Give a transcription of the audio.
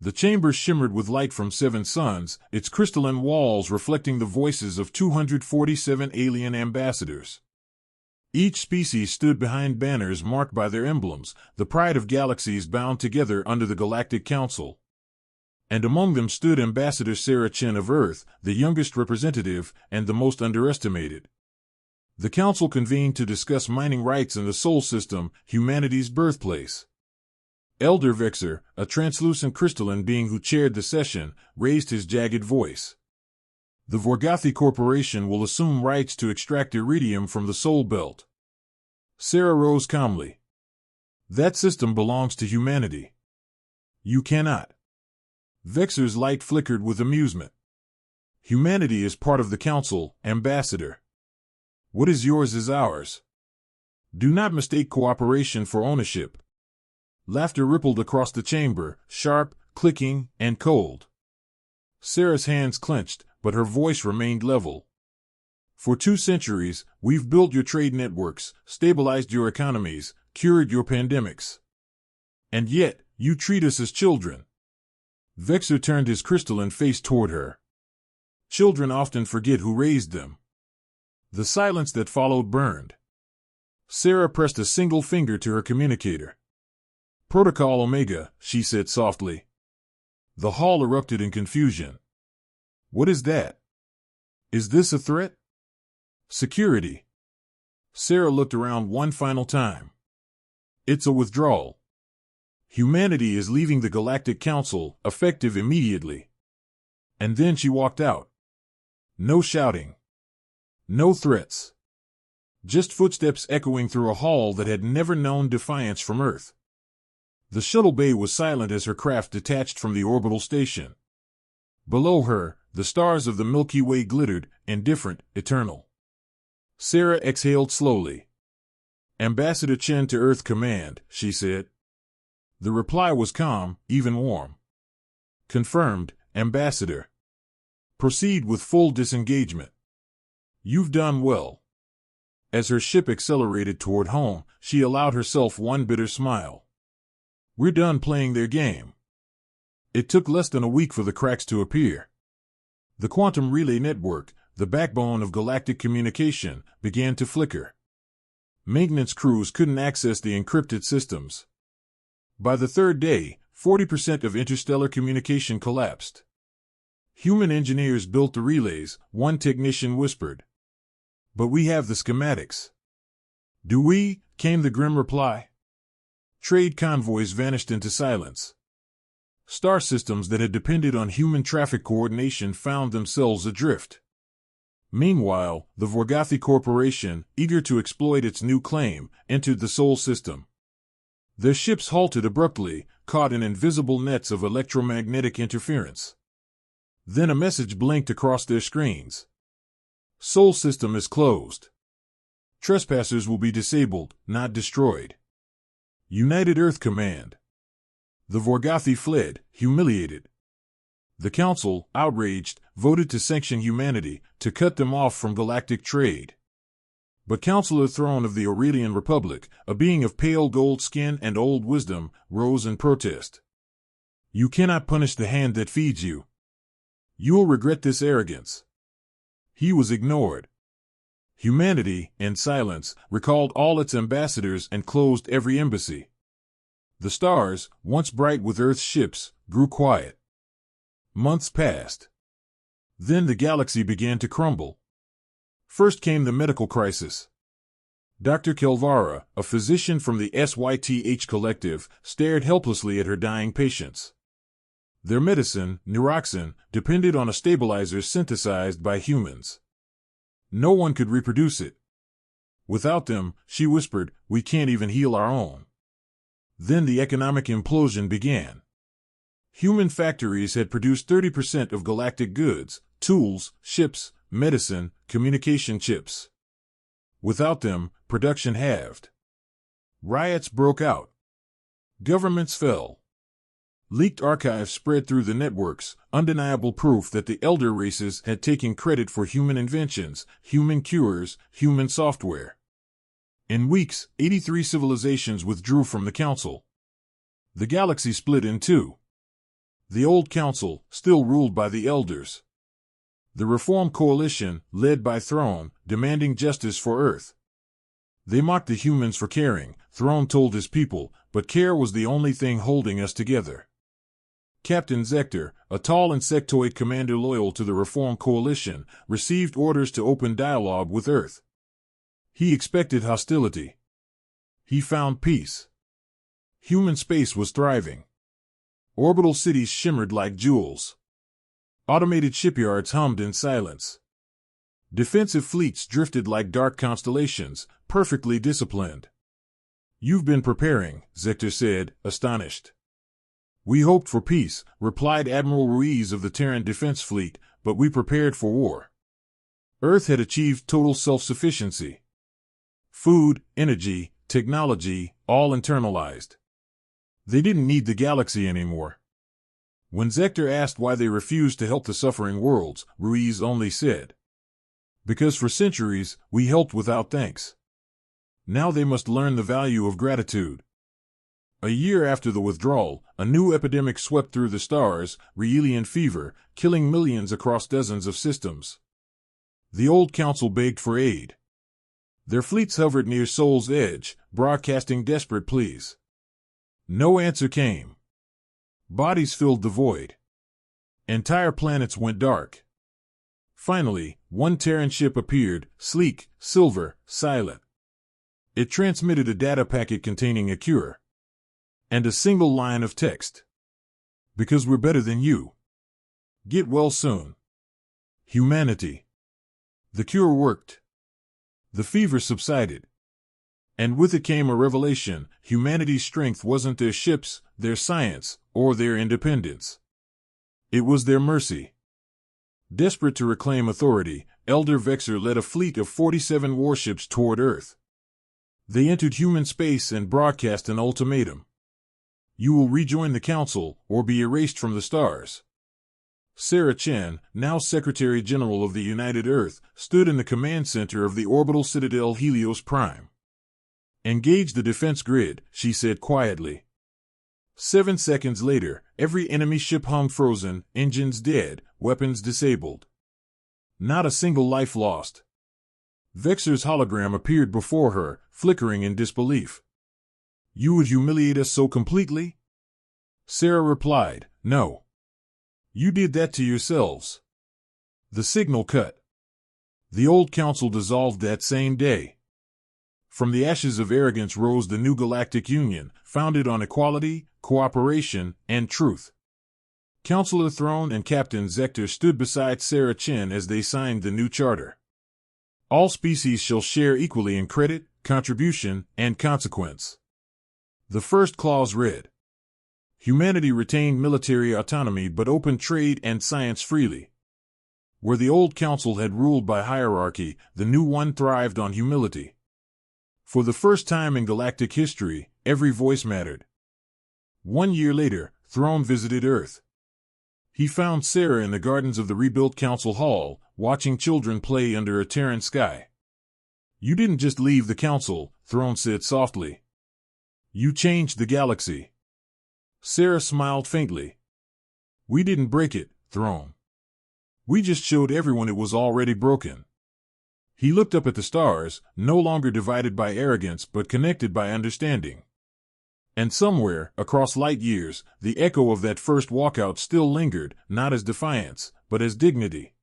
The chamber shimmered with light from 7 suns, its crystalline walls reflecting the voices of 247 alien ambassadors. Each species stood behind banners marked by their emblems, the pride of galaxies bound together under the Galactic Council. And among them stood Ambassador Sarah Chen of Earth, the youngest representative and the most underestimated. The Council convened to discuss mining rights in the Sol System, humanity's birthplace. Elder Vexer, a translucent crystalline being who chaired the session, raised his jagged voice. The Vorgothi Corporation will assume rights to extract iridium from the Sol Belt. Sarah rose calmly. That system belongs to humanity. You cannot. Vexer's light flickered with amusement. Humanity is part of the Council, Ambassador. What is yours is ours. Do not mistake cooperation for ownership. Laughter rippled across the chamber, sharp, clicking, and cold. Sarah's hands clenched, but her voice remained level. For 2 centuries, we've built your trade networks, stabilized your economies, cured your pandemics. And yet, you treat us as children. Vexer turned his crystalline face toward her. Children often forget who raised them. The silence that followed burned. Sarah pressed a single finger to her communicator. Protocol Omega, she said softly. The hall erupted in confusion. What is that? Is this a threat? Security. Sarah looked around one final time. It's a withdrawal. Humanity is leaving the Galactic Council, effective immediately. And then she walked out. No shouting. No threats. Just footsteps echoing through a hall that had never known defiance from Earth. The shuttle bay was silent as her craft detached from the orbital station. Below her, the stars of the Milky Way glittered, indifferent, eternal. Sarah exhaled slowly. Ambassador Chen to Earth Command, she said. The reply was calm, even warm. Confirmed, Ambassador. Proceed with full disengagement. You've done well. As her ship accelerated toward home, she allowed herself one bitter smile. We're done playing their game. It took less than a week for the cracks to appear. The quantum relay network, the backbone of galactic communication, began to flicker. Maintenance crews couldn't access the encrypted systems. By the 3rd day, 40% of interstellar communication collapsed. Human engineers built the relays, one technician whispered. But we have the schematics. Do we? Came the grim reply. Trade convoys vanished into silence. Star systems that had depended on human traffic coordination found themselves adrift. Meanwhile, the Vorgothi Corporation, eager to exploit its new claim, entered the Sol System. Their ships halted abruptly, caught in invisible nets of electromagnetic interference. Then a message blinked across their screens. Sol System is closed. Trespassers will be disabled, not destroyed. United Earth Command. The Vorgothi fled, humiliated. The Council, outraged, voted to sanction humanity, to cut them off from galactic trade. But Counselor Throne of the Aurelian Republic, a being of pale gold skin and old wisdom, rose in protest. You cannot punish the hand that feeds you. You'll regret this arrogance. He was ignored. Humanity, in silence, recalled all its ambassadors and closed every embassy. The stars, once bright with Earth's ships, grew quiet. Months passed. Then the galaxy began to crumble. First came the medical crisis. Dr. Kelvara, a physician from the SYTH Collective, stared helplessly at her dying patients. Their medicine, neuroxin, depended on a stabilizer synthesized by humans. No one could reproduce it. Without them, she whispered, we can't even heal our own. Then the economic implosion began. Human factories had produced 30% of galactic goods, tools, ships, medicine, communication chips. Without them, production halved. Riots broke out. Governments fell. Leaked archives spread through the networks, undeniable proof that the elder races had taken credit for human inventions, human cures, human software. In weeks, 83 civilizations withdrew from the Council. The galaxy split in two. The old council, still ruled by the elders. The Reform Coalition, led by Throne, demanding justice for Earth. They mocked the humans for caring, Throne told his people, but care was the only thing holding us together. Captain Zector, a tall insectoid commander loyal to the Reform Coalition, received orders to open dialogue with Earth. He expected hostility. He found peace. Human space was thriving. Orbital cities shimmered like jewels. Automated shipyards hummed in silence. Defensive fleets drifted like dark constellations, perfectly disciplined. "You've been preparing," Zector said, astonished. "We hoped for peace," replied Admiral Ruiz of the Terran Defense Fleet, "but we prepared for war." Earth had achieved total self-sufficiency. Food, energy, technology, all internalized. They didn't need the galaxy anymore. When Zector asked why they refused to help the suffering worlds, Ruiz only said, "Because for centuries, we helped without thanks. Now they must learn the value of gratitude." A year after the withdrawal, a new epidemic swept through the stars, Reelian fever, killing millions across dozens of systems. The old council begged for aid. Their fleets hovered near Sol's edge, broadcasting desperate pleas. No answer came. Bodies filled the void. Entire planets went dark. Finally, one Terran ship appeared, sleek, silver, silent. It transmitted a data packet containing a cure. And a single line of text. "Because we're better than you. Get well soon. Humanity." The cure worked. The fever subsided. And with it came a revelation: humanity's strength wasn't their ships, their science, or their independence. It was their mercy. Desperate to reclaim authority, Elder Vexor led a fleet of 47 warships toward Earth. They entered human space and broadcast an ultimatum. "You will rejoin the Council, or be erased from the stars." Sarah Chen, now Secretary General of the United Earth, stood in the command center of the orbital citadel Helios Prime. "Engage the defense grid," she said quietly. 7 seconds later, every enemy ship hung frozen, engines dead, weapons disabled. Not a single life lost. Vexor's hologram appeared before her, flickering in disbelief. "You would humiliate us so completely?" Sarah replied, "No. You did that to yourselves." The signal cut. The old council dissolved that same day. From the ashes of arrogance rose the new galactic union, founded on equality, cooperation, and truth. Councilor Throne and Captain Zector stood beside Sarah Chen as they signed the new charter. All species shall share equally in credit, contribution, and consequence. The first clause read, "Humanity retained military autonomy but opened trade and science freely." Where the old council had ruled by hierarchy, the new one thrived on humility. For the first time in galactic history, every voice mattered. 1 year later, Throne visited Earth. He found Sarah in the gardens of the rebuilt council hall, watching children play under a Terran sky. "You didn't just leave the council," Throne said softly. "You changed the galaxy." Sarah smiled faintly. "We didn't break it, Throne. We just showed everyone it was already broken." He looked up at the stars, no longer divided by arrogance but connected by understanding. And somewhere, across light years, the echo of that first walkout still lingered, not as defiance, but as dignity.